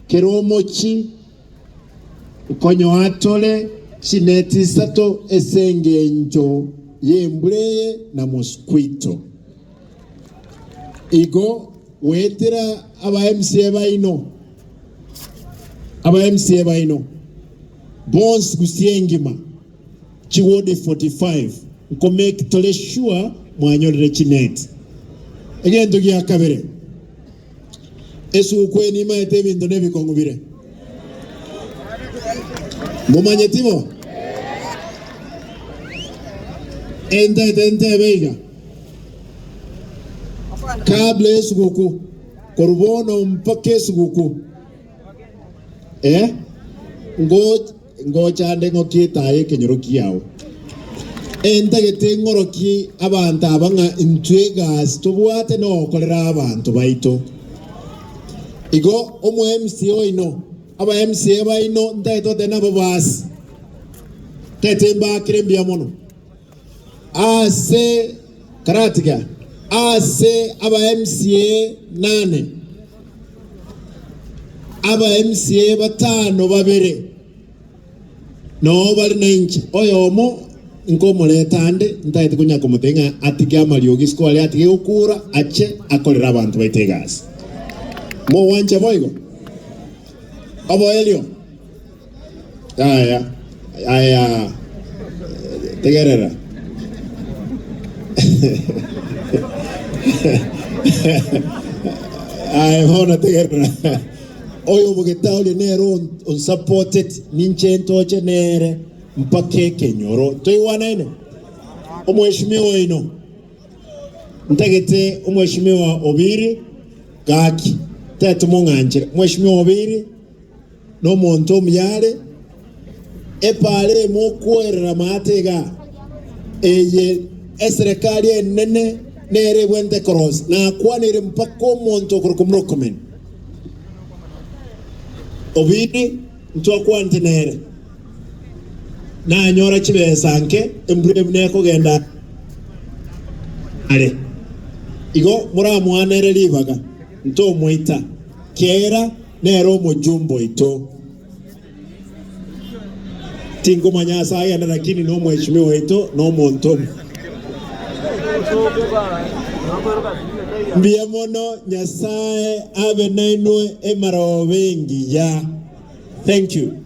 keromochi ukonyo atole chineti sato esengenjo yembuleye na mosquito igo wetera aba MCA baino bons gusiengima chiwode 45 ko make tole sure mwanyolere chineti egento gya kabere esu kweni maete bintu nebikongubire mumanyetimo ente beiga kabla esuguku korubono mpaka esuguku ngo chande ngokitaye kenyoroki yawo ente getengoroki abantu abanga intwegas tubwate no kolera abantu baito igo omu MCA ino aba MCA baino ndaito tena babasi tetemba kirembia mono ase karatiga ase aba MCA 8 aba MCA batano babere no bali nanchi oyomo inkomo letande ndaite kunya kumutenga atiga maliogi skole atige ukura ache akolera abantu baitegas mo wanje boigo abo elio aya tegerera ay hona tegerera oyo bugetaule nero unsupported ninchento nere mpake kenyoro toiwana ine omweshimiwa ino ntagete omweshimiwa Obiri gaki tatu munganje mweshimiwa Obiri no monto myale epale mokwerera matega eye serikali enene nere wente cross na kwanire mpako monto kurukumrokomen Obiri ntwa kwante nere na nyora chibesanke embremne ko genda ale igo muramu anere libaga nto moita kera nero mojumbo ito tingo manyasa ya lakini no mheshimiwa ito no monto mbia mono nyasaye ave nainwe emaro wengi ya thank you.